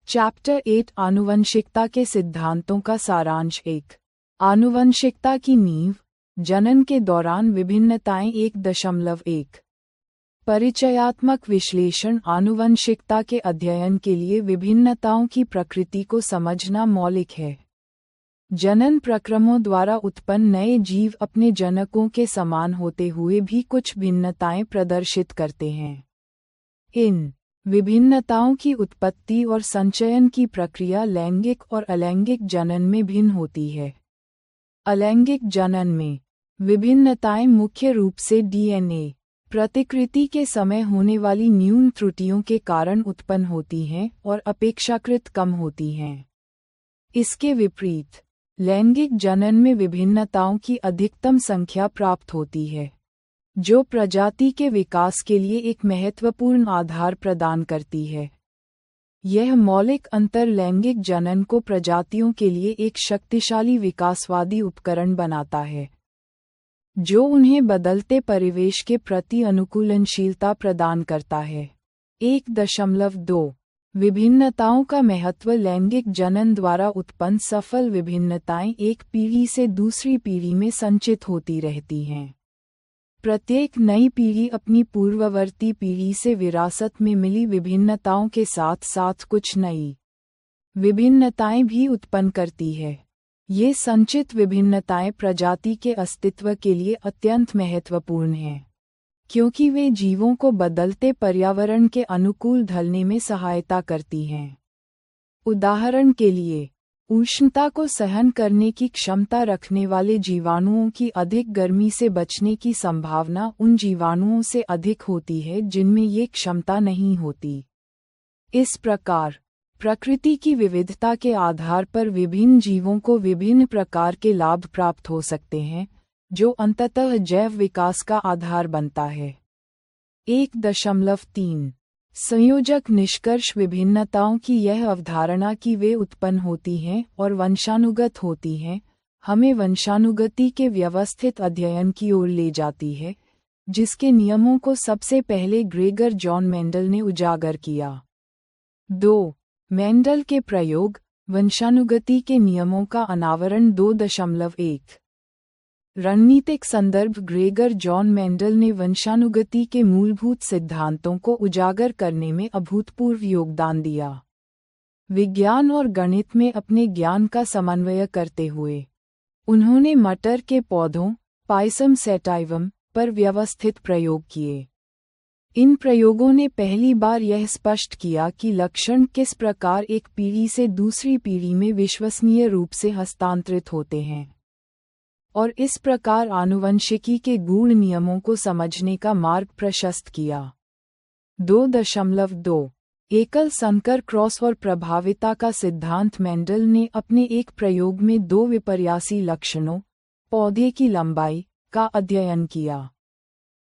Chapter 8 आनुवंशिकता के सिद्धांतों का सारांश 1। आनुवंशिकता की नींव, जनन के दौरान विभिन्नताएं 1.1। परिचयात्मक विश्लेषण आनुवंशिकता के अध्ययन के लिए विभिन्नताओं की प्रकृति को समझना मौलिक है। जनन प्रक्रमों द्वारा उत्पन्न नए जीव अपने जनकों के समान होते हुए भी कुछ भिन्नताएं प्रदर्शित करते हैं। इन विभिन्नताओं की उत्पत्ति और संचयन की प्रक्रिया लैंगिक और अलैंगिक जनन में भिन्न होती है। अलैंगिक जनन में विभिन्नताएं मुख्य रूप से डीएनए प्रतिकृति के समय होने वाली न्यून त्रुटियों के कारण उत्पन्न होती हैं और अपेक्षाकृत कम होती हैं। इसके विपरीत लैंगिक जनन में विभिन्नताओं की अधिकतम संख्या प्राप्त होती है, जो प्रजाति के विकास के लिए एक महत्वपूर्ण आधार प्रदान करती है। यह मौलिक अंतर लैंगिक जनन को प्रजातियों के लिए एक शक्तिशाली विकासवादी उपकरण बनाता है, जो उन्हें बदलते परिवेश के प्रति अनुकूलनशीलता प्रदान करता है। 1.2 विभिन्नताओं का महत्व लैंगिक जनन द्वारा उत्पन्न सफल विभिन्नताएं एक पीढ़ी से दूसरी पीढ़ी में संचित होती रहती हैं। प्रत्येक नई पीढ़ी अपनी पूर्ववर्ती पीढ़ी से विरासत में मिली विभिन्नताओं के साथ साथ कुछ नई विभिन्नताएं भी उत्पन्न करती है। ये संचित विभिन्नताएं प्रजाति के अस्तित्व के लिए अत्यंत महत्वपूर्ण हैं, क्योंकि वे जीवों को बदलते पर्यावरण के अनुकूल ढलने में सहायता करती हैं। उदाहरण के लिए, उष्णता को सहन करने की क्षमता रखने वाले जीवाणुओं की अधिक गर्मी से बचने की संभावना उन जीवाणुओं से अधिक होती है जिनमें ये क्षमता नहीं होती। इस प्रकार, प्रकृति की विविधता के आधार पर विभिन्न जीवों को विभिन्न प्रकार के लाभ प्राप्त हो सकते हैं, जो अंततः जैव विकास का आधार बनता है। 1.3 संयोजक निष्कर्ष विभिन्नताओं की यह अवधारणा कि वे उत्पन्न होती हैं और वंशानुगत होती हैं, हमें वंशानुगति के व्यवस्थित अध्ययन की ओर ले जाती है, जिसके नियमों को सबसे पहले ग्रेगर जॉन मेंडल ने उजागर किया। 2. मेंडल के प्रयोग, वंशानुगति के नियमों का अनावरण 2.1 रणनीतिक संदर्भ ग्रेगर जॉन मेंडल ने वंशानुगति के मूलभूत सिद्धांतों को उजागर करने में अभूतपूर्व योगदान दिया। विज्ञान और गणित में अपने ज्ञान का समन्वय करते हुए, उन्होंने मटर के पौधों पायसम सैटाइवम पर व्यवस्थित प्रयोग किए। इन प्रयोगों ने पहली बार यह स्पष्ट किया कि लक्षण किस प्रकार एक पीढ़ी से दूसरी पीढ़ी में विश्वसनीय रूप से हस्तांतरित होते हैं, और इस प्रकार आनुवंशिकी के गूढ़ नियमों को समझने का मार्ग प्रशस्त किया। 2.2 एकल संकर क्रॉस और प्रभाविता का सिद्धांत मेंडल ने अपने एक प्रयोग में दो विपर्यासी लक्षणों, पौधे की लंबाई, का अध्ययन किया।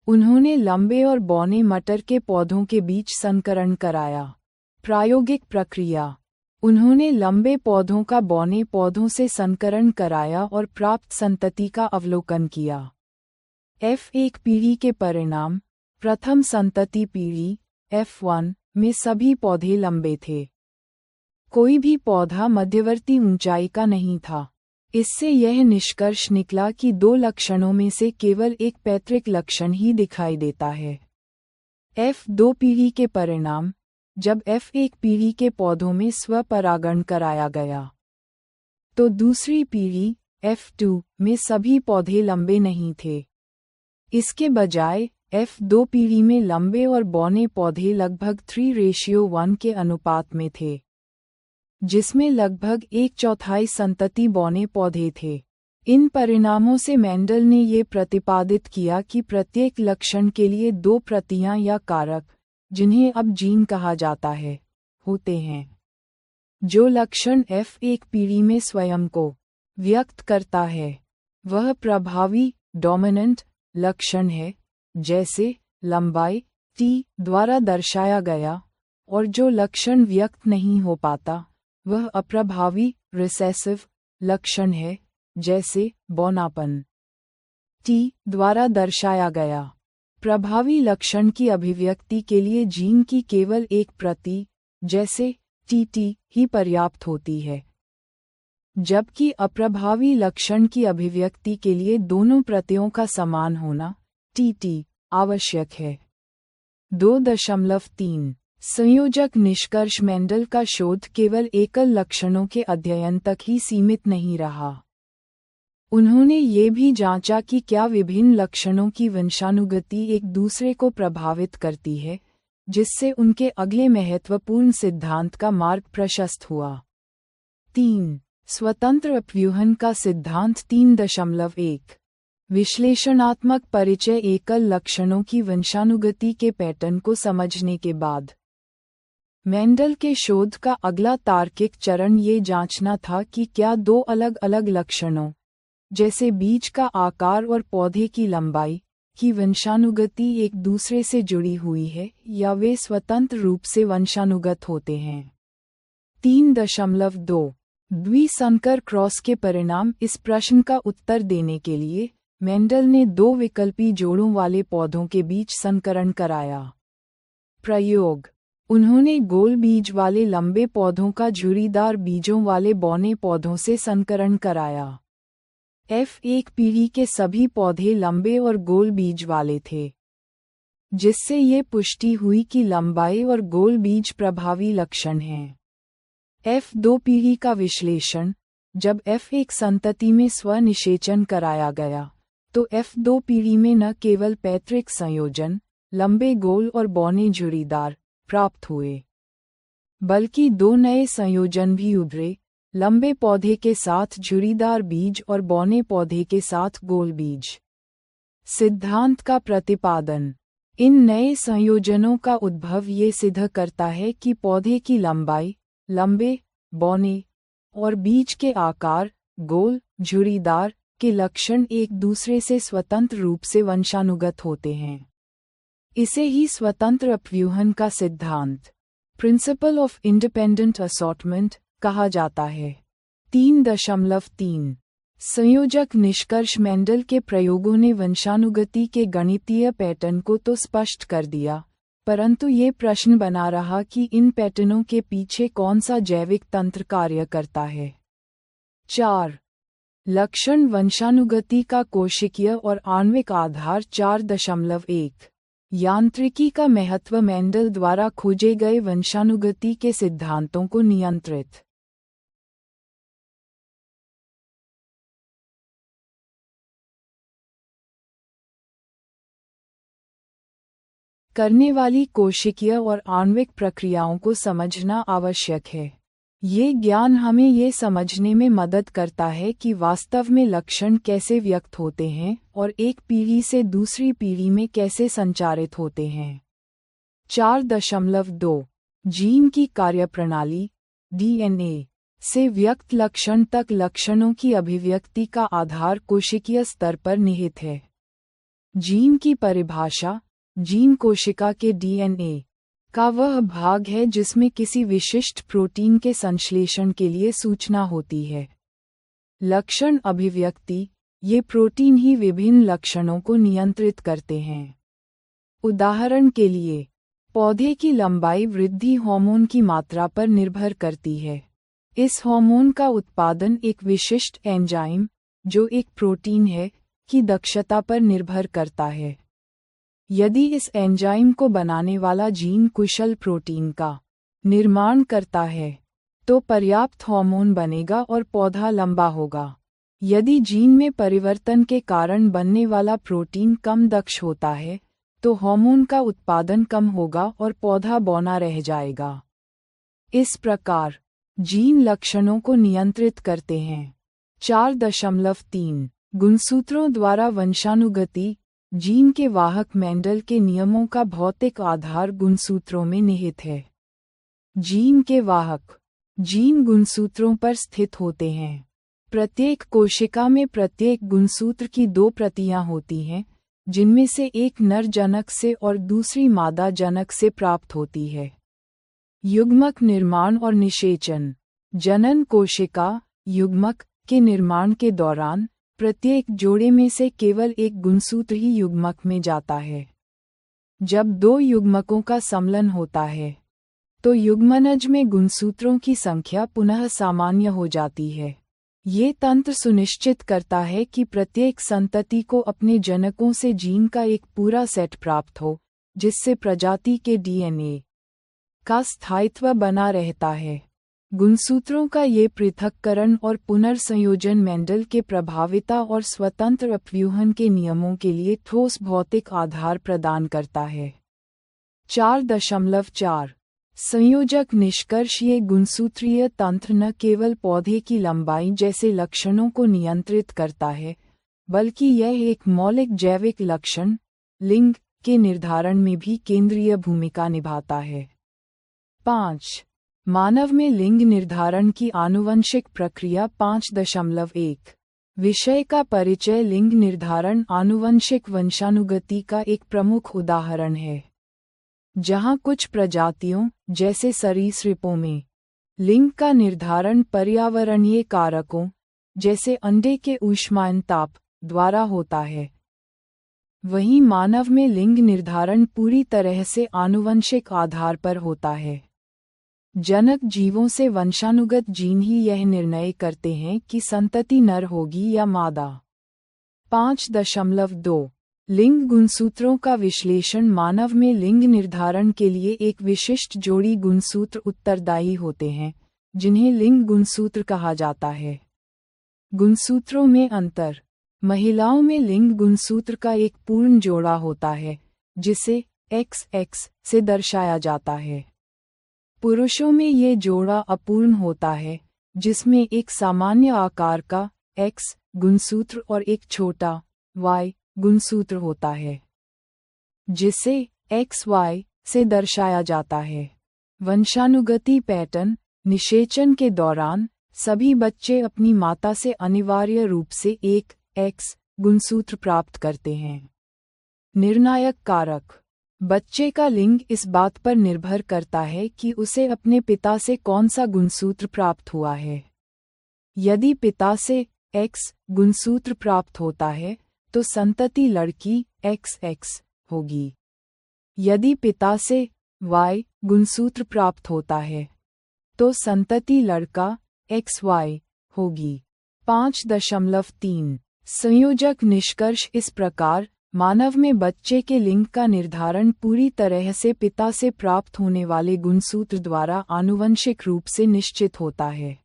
उन्होंने लंबे और बौने मटर के पौधों के बीच संकरण कराया। प्रायोगिक प्रक्रिया, उन्होंने लंबे पौधों का बौने पौधों से संकरण कराया और प्राप्त संतति का अवलोकन किया। F1 पीढ़ी के परिणाम, प्रथम संतति पीढ़ी F1 में सभी पौधे लंबे थे। कोई भी पौधा मध्यवर्ती ऊंचाई का नहीं था। इससे यह निष्कर्ष निकला कि दो लक्षणों में से केवल एक पैतृक लक्षण ही दिखाई देता है। F2 पीढ़ी के परिणाम, जब F1 पीढ़ी के पौधों में स्वपरागण कराया गया, तो दूसरी पीढ़ी F2 में सभी पौधे लंबे नहीं थे। इसके बजाय F2 पीढ़ी में लंबे और बौने पौधे लगभग 3:1 के अनुपात में थे, जिसमें लगभग 1/4 संतति बौने पौधे थे। इन परिणामों से मेंडल ने ये प्रतिपादित किया कि प्रत्येक लक्षण के लिए दो प्रतियां या कारक, जिन्हें अब जीन कहा जाता है, होते हैं। जो लक्षण F1 पीढ़ी में स्वयं को व्यक्त करता है, वह प्रभावी डोमिनेंट लक्षण है, जैसे लंबाई T द्वारा दर्शाया गया, और जो लक्षण व्यक्त नहीं हो पाता, वह अप्रभावी रिसेसिव लक्षण है, जैसे बौनापन T द्वारा दर्शाया गया। प्रभावी लक्षण की अभिव्यक्ति के लिए जीन की केवल एक प्रति, जैसे टी ही पर्याप्त होती है, जबकि अप्रभावी लक्षण की अभिव्यक्ति के लिए दोनों प्रतियों का समान होना टी आवश्यक है। 2.3 संयोजक निष्कर्ष मेंडल का शोध केवल एकल लक्षणों के अध्ययन तक ही सीमित नहीं रहा। उन्होंने ये भी जांचा कि क्या विभिन्न लक्षणों की वंशानुगति एक दूसरे को प्रभावित करती है, जिससे उनके अगले महत्वपूर्ण सिद्धांत का मार्ग प्रशस्त हुआ। 3. स्वतंत्र अपव्यूहन का सिद्धांत 3.1 विश्लेषणात्मक परिचय एकल लक्षणों की वंशानुगति के पैटर्न को समझने के बाद मेंडल के शोध का अगला तार्किक चरण ये जांचना था कि क्या दो अलग अलग लक्षणों, जैसे बीज का आकार और पौधे की लंबाई, की वंशानुगति एक दूसरे से जुड़ी हुई है या वे स्वतंत्र रूप से वंशानुगत होते हैं। 3.2 द्विसंकर क्रॉस के परिणाम। इस प्रश्न का उत्तर देने के लिए मेंडल ने दो विकल्पी जोड़ों वाले पौधों के बीच संकरण कराया। प्रयोग: उन्होंने गोल बीज वाले लंबे पौधों का झुर्रीदार बीजों वाले बौने पौधों से संकरण कराया। F1 पीढ़ी के सभी पौधे लंबे और गोल बीज वाले थे, जिससे ये पुष्टि हुई कि लंबाई और गोल बीज प्रभावी लक्षण हैं। F2 पीढ़ी का विश्लेषण: जब F1 संतति में स्वनिषेचन कराया गया, तो F2 पीढ़ी में न केवल पैतृक संयोजन, लंबे गोल और बौने झुर्रीदार, प्राप्त हुए, बल्कि दो नए संयोजन भी उभरे, लंबे पौधे के साथ झुर्रीदार बीज और बौने पौधे के साथ गोल बीज। सिद्धांत का प्रतिपादन: इन नए संयोजनों का उद्भव ये सिद्ध करता है कि पौधे की लंबाई, लंबे, बौने और बीज के आकार, गोल, झुर्रीदार, के लक्षण एक दूसरे से स्वतंत्र रूप से वंशानुगत होते हैं। इसे ही स्वतंत्र अपव्यूहन का सिद्धांत, प्रिंसिपल ऑफ इंडिपेंडेंट असॉर्टमेंट, कहा जाता है। 3.3 संयोजक निष्कर्ष। मेंडल के प्रयोगों ने वंशानुगति के गणितीय पैटर्न को तो स्पष्ट कर दिया, परंतु ये प्रश्न बना रहा कि इन पैटर्नों के पीछे कौन सा जैविक तंत्र कार्य करता है। 4. लक्षण वंशानुगति का कोशिकीय और आणविक आधार। 4.1 यांत्रिकी का महत्व। मेंडल द्वारा खोजे गए वंशानुगति के सिद्धांतों को नियंत्रित करने वाली कोशिकीय और आणविक प्रक्रियाओं को समझना आवश्यक है। ये ज्ञान हमें ये समझने में मदद करता है कि वास्तव में लक्षण कैसे व्यक्त होते हैं और एक पीढ़ी से दूसरी पीढ़ी में कैसे संचारित होते हैं। 4.2 जीन की कार्यप्रणाली। डीएनए से व्यक्त लक्षण तक लक्षणों की अभिव्यक्ति का आधार कोशिकीय स्तर पर निहित है। जीन की परिभाषा: जीन कोशिका के डीएनए का वह भाग है जिसमें किसी विशिष्ट प्रोटीन के संश्लेषण के लिए सूचना होती है। लक्षण अभिव्यक्ति: ये प्रोटीन ही विभिन्न लक्षणों को नियंत्रित करते हैं। उदाहरण के लिए, पौधे की लंबाई वृद्धि हार्मोन की मात्रा पर निर्भर करती है। इस हार्मोन का उत्पादन एक विशिष्ट एंजाइम, जो एक प्रोटीन है, की दक्षता पर निर्भर करता है। यदि इस एंजाइम को बनाने वाला जीन कुशल प्रोटीन का निर्माण करता है, तो पर्याप्त हार्मोन बनेगा और पौधा लंबा होगा। यदि जीन में परिवर्तन के कारण बनने वाला प्रोटीन कम दक्ष होता है, तो हार्मोन का उत्पादन कम होगा और पौधा बौना रह जाएगा। इस प्रकार जीन लक्षणों को नियंत्रित करते हैं। 4.3 गुणसूत्रों द्वारा वंशानुगति। जीन के वाहक। मेंडल के नियमों का भौतिक आधार गुणसूत्रों में निहित है। जीन के वाहक। जीन गुणसूत्रों पर स्थित होते हैं। प्रत्येक कोशिका में प्रत्येक गुणसूत्र की दो प्रतियां होती हैं, जिनमें से एक नर जनक से और दूसरी मादा जनक से प्राप्त होती है। युग्मक निर्माण और निषेचन। जनन कोशिका युग्मक के निर्माण के दौरान प्रत्येक जोड़े में से केवल एक गुणसूत्र ही युग्मक में जाता है। जब दो युग्मकों का सम्मिलन होता है, तो युग्मनज में गुणसूत्रों की संख्या पुनः सामान्य हो जाती है। ये तंत्र सुनिश्चित करता है कि प्रत्येक संतति को अपने जनकों से जीन का एक पूरा सेट प्राप्त हो, जिससे प्रजाति के डीएनए का स्थायित्व बना रहता है। गुणसूत्रों का ये पृथक्करण और पुनर्संयोजन मेंडल के प्रभाविता और स्वतंत्र अपव्यूहन के नियमों के लिए ठोस भौतिक आधार प्रदान करता है। 4.4 संयोजक निष्कर्ष। ये गुणसूत्रीय तंत्र न केवल पौधे की लंबाई जैसे लक्षणों को नियंत्रित करता है, बल्कि यह एक मौलिक जैविक लक्षण, लिंग, के निर्धारण में भी केंद्रीय भूमिका निभाता है। 5. मानव में लिंग निर्धारण की आनुवंशिक प्रक्रिया। 5.1 विषय का परिचय। लिंग निर्धारण आनुवंशिक वंशानुगति का एक प्रमुख उदाहरण है, जहाँ कुछ प्रजातियों, जैसे सरीसृपों में, लिंग का निर्धारण पर्यावरणीय कारकों, जैसे अंडे के ऊष्मायन ताप, द्वारा होता है। वहीं मानव में लिंग निर्धारण पूरी तरह से आनुवंशिक आधार पर होता है। जनक जीवों से वंशानुगत जीन ही यह निर्णय करते हैं कि संतति नर होगी या मादा। 5.2 लिंग गुणसूत्रों का विश्लेषण। मानव में लिंग निर्धारण के लिए एक विशिष्ट जोड़ी गुणसूत्र उत्तरदायी होते हैं, जिन्हें लिंग गुणसूत्र कहा जाता है। गुणसूत्रों में अंतर। महिलाओं में लिंग गुणसूत्र का एक पूर्ण जोड़ा होता है, जिसे XX से दर्शाया जाता है। पुरुषों में ये जोड़ा अपूर्ण होता है, जिसमें एक सामान्य आकार का X गुणसूत्र और एक छोटा Y गुणसूत्र होता है, जिसे XY से दर्शाया जाता है। वंशानुगति पैटर्न। निषेचन के दौरान सभी बच्चे अपनी माता से अनिवार्य रूप से एक X गुणसूत्र प्राप्त करते हैं। निर्णायक कारक। बच्चे का लिंग इस बात पर निर्भर करता है कि उसे अपने पिता से कौन सा गुणसूत्र प्राप्त हुआ है। यदि पिता से X गुणसूत्र प्राप्त होता है, तो संतति लड़की XX होगी। यदि पिता से Y गुणसूत्र प्राप्त होता है, तो संतति लड़का XY होगी। 5.3 संयोजक निष्कर्ष। इस प्रकार मानव में बच्चे के लिंग का निर्धारण पूरी तरह से पिता से प्राप्त होने वाले गुणसूत्र द्वारा आनुवंशिक रूप से निश्चित होता है।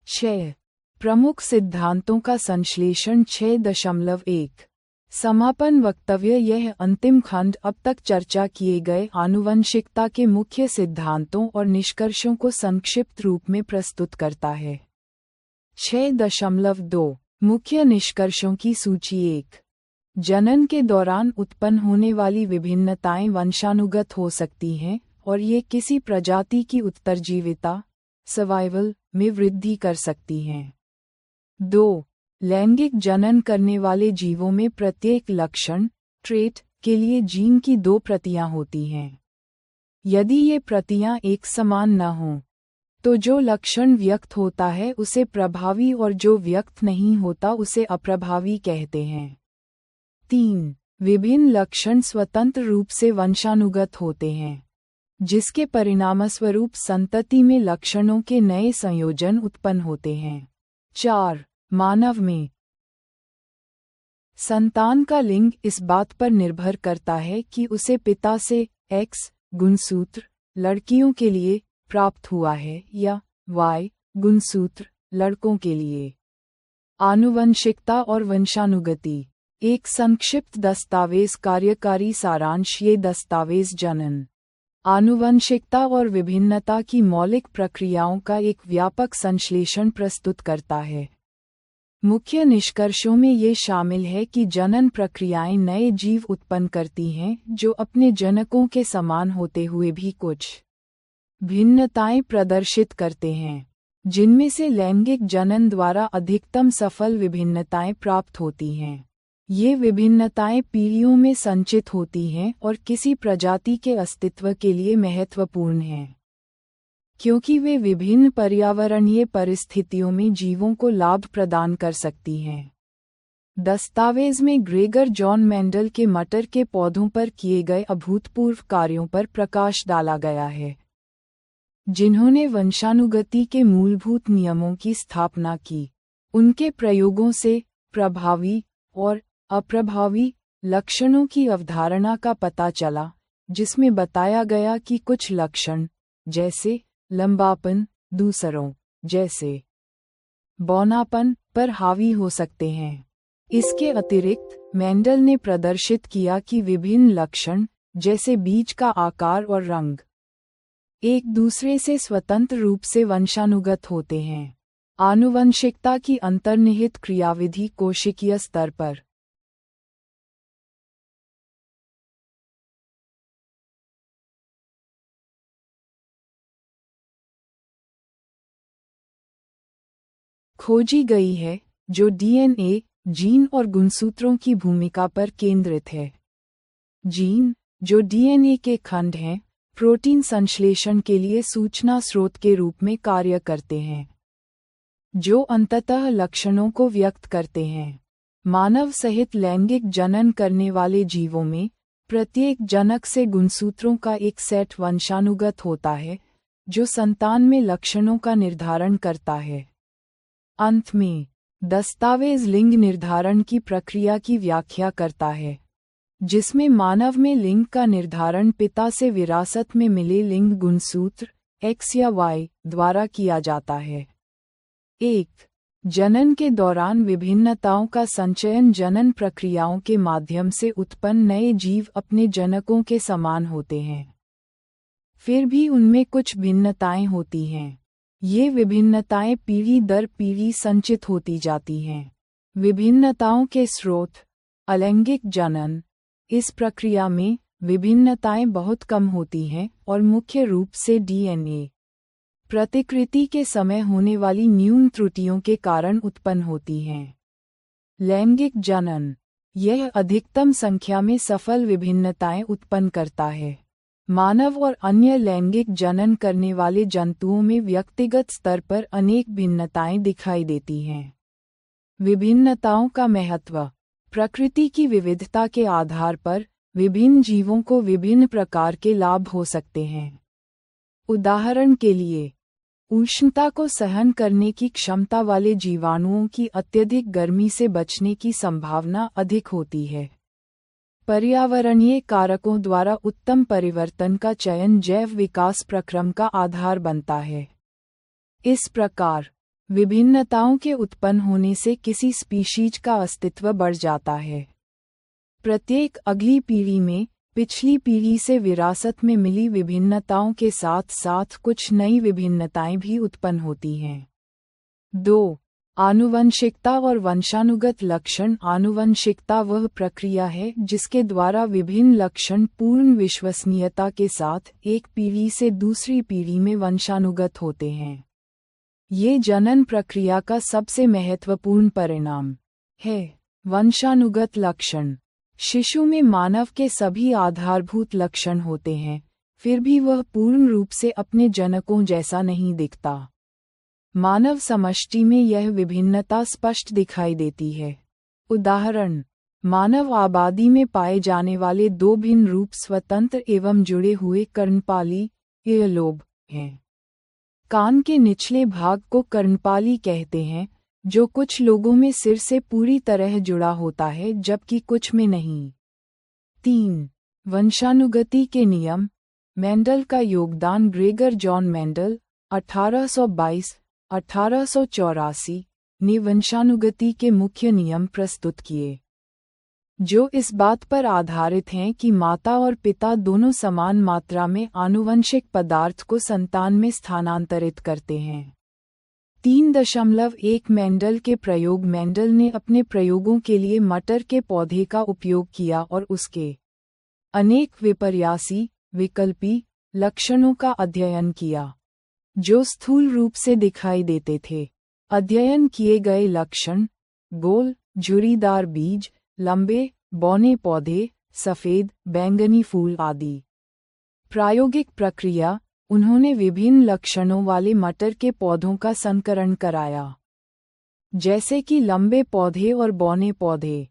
6. प्रमुख सिद्धांतों का संश्लेषण। 6.1 समापन वक्तव्य। यह अंतिम खंड अब तक चर्चा किए गए आनुवंशिकता के मुख्य सिद्धांतों और निष्कर्षों को संक्षिप्त रूप में प्रस्तुत करता है। 6.2 मुख्य निष्कर्षों की सूची। 1. जनन के दौरान उत्पन्न होने वाली विभिन्नताएं वंशानुगत हो सकती हैं और ये किसी प्रजाति की उत्तरजीविता सर्वाइवल में वृद्धि कर सकती हैं। 2. लैंगिक जनन करने वाले जीवों में प्रत्येक लक्षण ट्रेट के लिए जीन की 2 प्रतियां होती हैं। यदि ये प्रतियां एक समान न हों, तो जो लक्षण व्यक्त होता है उसे प्रभावी और जो व्यक्त नहीं होता उसे अप्रभावी कहते हैं। 3. विभिन्न लक्षण स्वतंत्र रूप से वंशानुगत होते हैं, जिसके परिणामस्वरूप संतति में लक्षणों के नए संयोजन उत्पन्न होते हैं। 4. मानव में संतान का लिंग इस बात पर निर्भर करता है कि उसे पिता से X गुणसूत्र लड़कियों के लिए प्राप्त हुआ है या Y गुणसूत्र लड़कों के लिए। आनुवंशिकता और वंशानुगति। एक संक्षिप्त दस्तावेज। कार्यकारी सारांश। ये दस्तावेज जनन, आनुवंशिकता और विभिन्नता की मौलिक प्रक्रियाओं का एक व्यापक संश्लेषण प्रस्तुत करता है। मुख्य निष्कर्षों में ये शामिल है कि जनन प्रक्रियाएं नए जीव उत्पन्न करती हैं जो अपने जनकों के समान होते हुए भी कुछ भिन्नताएं प्रदर्शित करते हैं, जिनमें से लैंगिक जनन द्वारा अधिकतम सफल विभिन्नताएं प्राप्त होती हैं। ये विभिन्नताएं पीढ़ियों में संचित होती हैं और किसी प्रजाति के अस्तित्व के लिए महत्वपूर्ण हैं, क्योंकि वे विभिन्न पर्यावरणीय परिस्थितियों में जीवों को लाभ प्रदान कर सकती हैं। दस्तावेज में ग्रेगर जॉन मेंडल के मटर के पौधों पर किए गए अभूतपूर्व कार्यों पर प्रकाश डाला गया है। जिन्होंने वंशानुगति के मूलभूत नियमों की स्थापना की। उनके प्रयोगों से प्रभावी और अप्रभावी लक्षणों की अवधारणा का पता चला, जिसमें बताया गया कि कुछ लक्षण, जैसे लंबापन, दूसरों, जैसे बौनापन, पर हावी हो सकते हैं। इसके अतिरिक्त मेंडल ने प्रदर्शित किया कि विभिन्न लक्षण, जैसे बीज का आकार और रंग, एक दूसरे से स्वतंत्र रूप से वंशानुगत होते हैं। आनुवंशिकता की अंतर्निहित क्रियाविधि कोशिकीय स्तर पर। खोजी गई है, जो डीएनए, जीन और गुणसूत्रों की भूमिका पर केंद्रित है। जीन, जो डीएनए के खंड हैं, प्रोटीन संश्लेषण के लिए सूचना स्रोत के रूप में कार्य करते हैं, जो अंततः लक्षणों को व्यक्त करते हैं। मानव सहित लैंगिक जनन करने वाले जीवों में प्रत्येक जनक से गुणसूत्रों का एक सेट वंशानुगत होता है, जो संतान में लक्षणों का निर्धारण करता है। अंत में, दस्तावेज लिंग निर्धारण की प्रक्रिया की व्याख्या करता है, जिसमें मानव में लिंग का निर्धारण पिता से विरासत में मिले लिंग गुणसूत्र X या Y द्वारा किया जाता है। 1. जनन के दौरान विभिन्नताओं का संचयन। जनन प्रक्रियाओं के माध्यम से उत्पन्न नए जीव अपने जनकों के समान होते हैं, फिर भी उनमें कुछ भिन्नताएं होती हैं। ये विभिन्नताएं पीढ़ी दर पीढ़ी संचित होती जाती हैं। विभिन्नताओं के स्रोत, अलैंगिक जनन। इस प्रक्रिया में विभिन्नताएं बहुत कम होती हैं और मुख्य रूप से डीएनए प्रतिकृति के समय होने वाली न्यून त्रुटियों के कारण उत्पन्न होती हैं। लैंगिक जनन, यह अधिकतम संख्या में सफल विभिन्नताएं उत्पन्न करता है। मानव और अन्य लैंगिक जनन करने वाले जंतुओं में व्यक्तिगत स्तर पर अनेक भिन्नताएं दिखाई देती हैं। विभिन्नताओं का महत्व। प्रकृति की विविधता के आधार पर विभिन्न जीवों को विभिन्न प्रकार के लाभ हो सकते हैं। उदाहरण के लिए, उष्णता को सहन करने की क्षमता वाले जीवाणुओं की अत्यधिक गर्मी से बचने की संभावना अधिक होती है। पर्यावरणीय कारकों द्वारा उत्तम परिवर्तन का चयन जैव विकास प्रक्रम का आधार बनता है। इस प्रकार, विभिन्नताओं के उत्पन्न होने से किसी स्पीशीज का अस्तित्व बढ़ जाता है। प्रत्येक अगली पीढ़ी में पिछली पीढ़ी से विरासत में मिली विभिन्नताओं के साथ साथ कुछ नई विभिन्नताएं भी उत्पन्न होती हैं। 2. आनुवंशिकता और वंशानुगत लक्षण। आनुवंशिकता वह प्रक्रिया है जिसके द्वारा विभिन्न लक्षण पूर्ण विश्वसनीयता के साथ एक पीढ़ी से दूसरी पीढ़ी में वंशानुगत होते हैं। ये जनन प्रक्रिया का सबसे महत्वपूर्ण परिणाम है। वंशानुगत लक्षण। शिशु में मानव के सभी आधारभूत लक्षण होते हैं, फिर भी वह पूर्ण रूप से अपने जनकों जैसा नहीं दिखता। मानव समष्टि में यह विभिन्नता स्पष्ट दिखाई देती है। उदाहरण, मानव आबादी में पाए जाने वाले दो भिन्न रूप स्वतंत्र एवं जुड़े हुए कर्णपाली ईयरलोब हैं। कान के निचले भाग को कर्णपाली कहते हैं, जो कुछ लोगों में सिर से पूरी तरह जुड़ा होता है जबकि कुछ में नहीं। 3. वंशानुगति के नियम। मेंडल का योगदान। ग्रेगर जॉन मेंडल 1822-1884 ने वंशानुगति के मुख्य नियम प्रस्तुत किए, जो इस बात पर आधारित हैं कि माता और पिता दोनों समान मात्रा में आनुवंशिक पदार्थ को संतान में स्थानांतरित करते हैं। 3.1 मेंडल के प्रयोग। मेंडल ने अपने प्रयोगों के लिए मटर के पौधे का उपयोग किया और उसके अनेक विपर्यासी, विकल्पी लक्षणों का अध्ययन किया, जो स्थूल रूप से दिखाई देते थे। अध्ययन किए गए लक्षण: गोल, झुर्रीदार बीज, लंबे, बौने पौधे, सफेद, बैंगनी फूल आदि। प्रायोगिक प्रक्रिया। उन्होंने विभिन्न लक्षणों वाले मटर के पौधों का संकरण कराया, जैसे कि लंबे पौधे और बौने पौधे,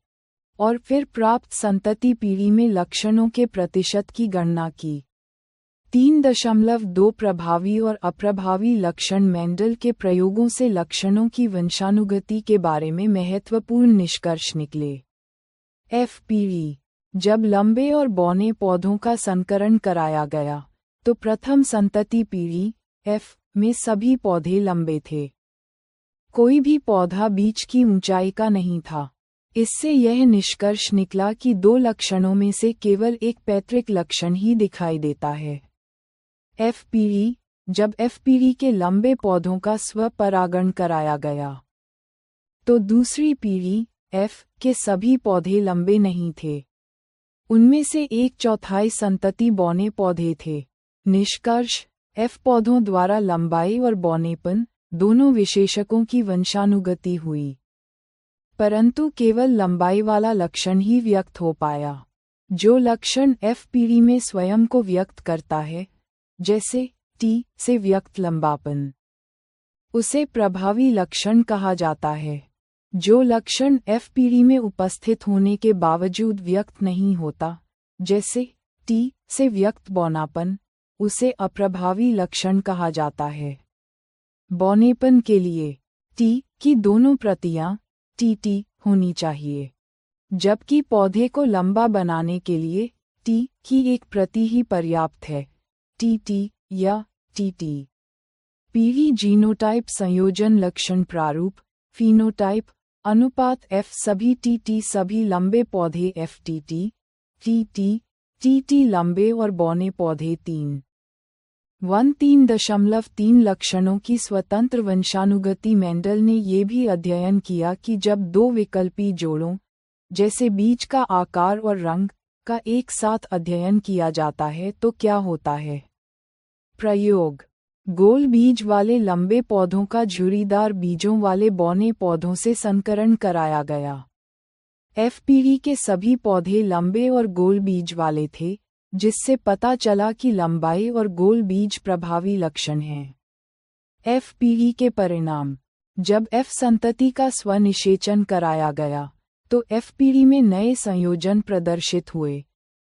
और फिर प्राप्त संतति पीढ़ी में लक्षणों के प्रतिशत की गणना की। 3.2 प्रभावी और अप्रभावी लक्षण मेंडल के प्रयोगों से लक्षणों की वंशानुगति के बारे में महत्वपूर्ण निष्कर्ष निकले। FPV जब लंबे और बौने पौधों का संकरण कराया गया, तो प्रथम संतति पीढ़ी F में सभी पौधे लंबे थे। कोई भी पौधा बीच की ऊंचाई का नहीं था। इससे यह निष्कर्ष निकला कि दो लक्षणों में से केवल एक पैतृक लक्षण ही दिखाई देता है। FPV जब FPV के लंबे पौधों का स्वपरागण कराया गया, तो दूसरी पीढ़ी F के सभी पौधे लंबे नहीं थे। उनमें से 1/4 संतति बौने पौधे थे। निष्कर्ष, F पौधों द्वारा लंबाई और बौनेपन दोनों विशेषकों की वंशानुगति हुई, परंतु केवल लंबाई वाला लक्षण ही व्यक्त हो पाया। जो लक्षण FPV में स्वयं को व्यक्त करता है, जैसे T से व्यक्त लंबापन, उसे प्रभावी लक्षण कहा जाता है। जो लक्षण FPV में उपस्थित होने के बावजूद व्यक्त नहीं होता, जैसे T से व्यक्त बौनापन, उसे अप्रभावी लक्षण कहा जाता है। बौनेपन के लिए T की दोनों प्रतियां TT होनी चाहिए, जबकि पौधे को लंबा बनाने के लिए T की एक प्रति ही पर्याप्त है, TT या TT। पीढ़ी जीनोटाइप संयोजन लक्षण प्रारूप फिनोटाइप अनुपात F सभी TT सभी लंबे पौधे FTT, TT, TT लंबे और बौने पौधे 3.3 लक्षणों की स्वतंत्र वंशानुगति मेंडल ने ये भी अध्ययन किया कि जब दो विकल्पी जोड़ों, जैसे बीज का आकार और रंग, का एक साथ अध्ययन किया जाता है तो क्या होता है। प्रयोग: गोल बीज वाले लंबे पौधों का झुर्रीदार बीजों वाले बौने पौधों से संकरण कराया गया। FPV के सभी पौधे लंबे और गोल बीज वाले थे, जिससे पता चला कि लंबाई और गोल बीज प्रभावी लक्षण हैं। FPV के परिणाम: जब F संतति का स्वनिषेचन कराया गया, तो FPV में नए संयोजन प्रदर्शित हुए।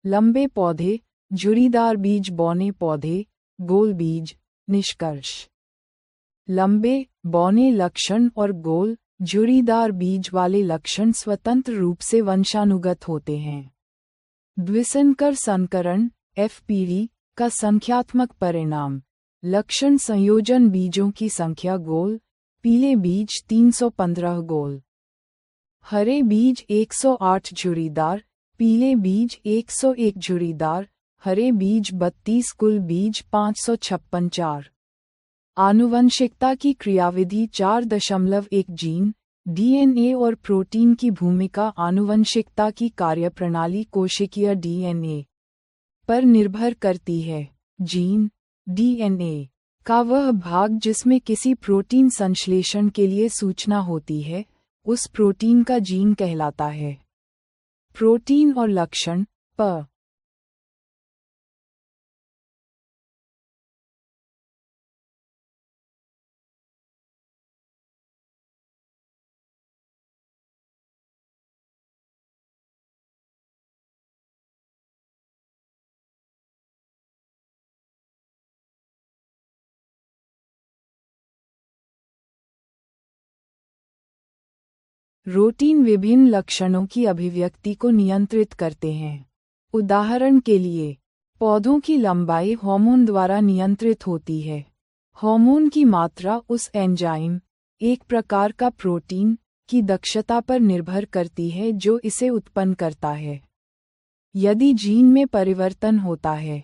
लंबे पौधे, झुर्रीदार बीज बौने पौधे, गोल बीज। निष्कर्ष: लंबे, बौने लक्षण और गोल, झुर्रीदार बीज वाले लक्षण स्वतंत्र रूप से वंशानुगत होते हैं। द्विसंकर संकरण FPV का संख्यात्मक परिणाम: लक्षण संयोजन बीजों की संख्या गोल, पीले बीज 315 गोल, हरे बीज 108 झुर्रीदार, पीले बीज 101 झुर्रीदार, हरे बीज 32 कुल बीज 556 4। आनुवंशिकता की क्रियाविधि 4.1 जीन, DNA और प्रोटीन की भूमिका आनुवंशिकता की कार्यप्रणाली कोशिकीय DNA पर निर्भर करती है। जीन, DNA का वह भाग जिसमें किसी प्रोटीन संश्लेषण के लिए सूचना होती है, उस प्रोटीन का जीन कहलाता है। प्रोटीन और लक्षण प प्रोटीन विभिन्न लक्षणों की अभिव्यक्ति को नियंत्रित करते हैं। उदाहरण के लिए, पौधों की लंबाई हार्मोन द्वारा नियंत्रित होती है। हार्मोन की मात्रा उस एंजाइम, एक प्रकार का प्रोटीन, की दक्षता पर निर्भर करती है जो इसे उत्पन्न करता है। यदि जीन में परिवर्तन होता है,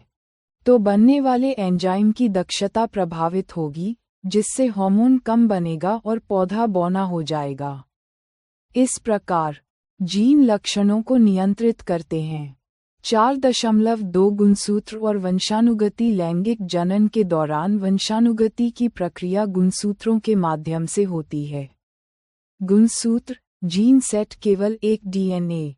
तो बनने वाले एंजाइम की दक्षता प्रभावित होगी, जिससे हार्मोन कम बनेगा और पौधा बौना हो जाएगा। इस प्रकार, जीन लक्षणों को नियंत्रित करते हैं। 4.2 गुणसूत्र और वंशानुगति लैंगिक जनन के दौरान वंशानुगति की प्रक्रिया गुणसूत्रों के माध्यम से होती है। गुणसूत्र, जीन सेट केवल एक DNA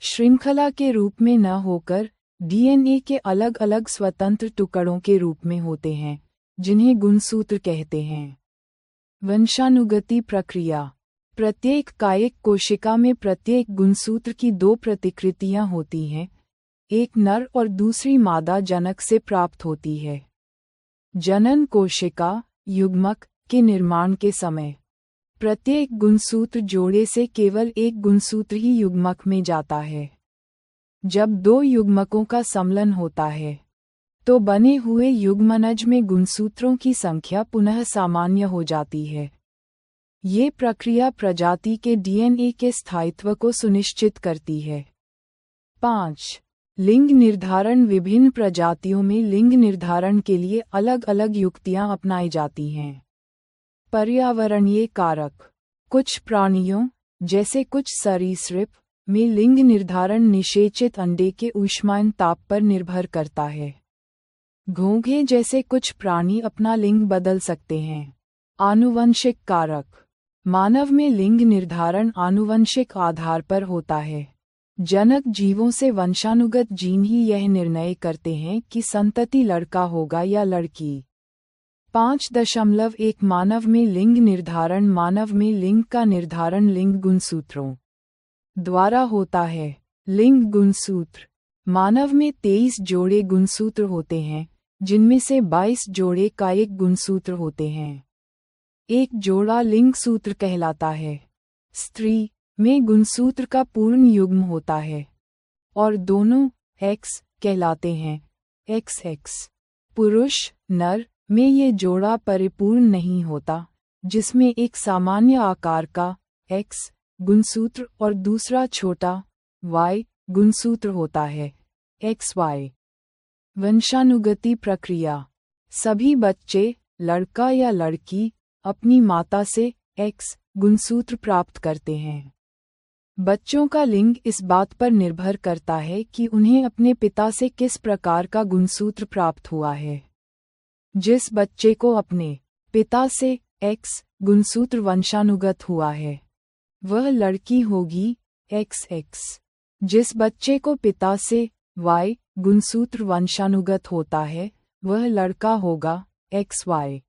श्रृंखला के रूप में न होकर DNA के अलग अलग स्वतंत्र टुकड़ों के रूप में होते हैं, जिन्हें गुणसूत्र कहते हैं। वंशानुगति प्रक्रिया: प्रत्येक कायिक कोशिका में प्रत्येक गुणसूत्र की दो प्रतिकृतियां होती हैं, एक नर और दूसरी मादा जनक से प्राप्त होती है। जनन कोशिका युग्मक के निर्माण के समय प्रत्येक गुणसूत्र जोड़े से केवल एक गुणसूत्र ही युग्मक में जाता है। जब दो युग्मकों का सम्मिलन होता है तो बने हुए युग्मनज में गुणसूत्रों की संख्या पुनः सामान्य हो जाती है। ये प्रक्रिया प्रजाति के डीएनए के स्थायित्व को सुनिश्चित करती है। 5. लिंग निर्धारण। विभिन्न प्रजातियों में लिंग निर्धारण के लिए अलग अलग युक्तियां अपनाई जाती हैं। पर्यावरणीय कारक। कुछ प्राणियों जैसे कुछ सरीसृप में लिंग निर्धारण निषेचित अंडे के ऊष्मायन ताप पर निर्भर करता है। घोंघे जैसे कुछ प्राणी अपना लिंग बदल सकते हैं। आनुवंशिक कारक। मानव में लिंग निर्धारण आनुवंशिक आधार पर होता है। जनक जीवों से वंशानुगत जीन ही यह निर्णय करते हैं कि संतति लड़का होगा या लड़की। 5.1 मानव में लिंग निर्धारण। मानव में लिंग का निर्धारण लिंग गुणसूत्रों द्वारा होता है। लिंग गुणसूत्र। मानव में 23 जोड़े गुणसूत्र होते हैं, जिनमें से 22 जोड़े कायिक गुणसूत्र होते हैं। एक जोड़ा लिंग सूत्र कहलाता है। स्त्री में गुणसूत्र का पूर्ण युग्म होता है और दोनों X कहलाते हैं। XX। पुरुष नर में ये जोड़ा परिपूर्ण नहीं होता, जिसमें एक सामान्य आकार का X गुणसूत्र और दूसरा छोटा Y गुणसूत्र होता है। XY। वंशानुगति प्रक्रिया। सभी बच्चे लड़का या लड़की अपनी माता से X गुणसूत्र प्राप्त करते हैं। बच्चों का लिंग इस बात पर निर्भर करता है कि उन्हें अपने पिता से किस प्रकार का गुणसूत्र प्राप्त हुआ है। जिस बच्चे को अपने पिता से X गुणसूत्र वंशानुगत हुआ है, वह लड़की होगी XX। जिस बच्चे को पिता से Y गुणसूत्र वंशानुगत होता है, वह लड़का होगा XY।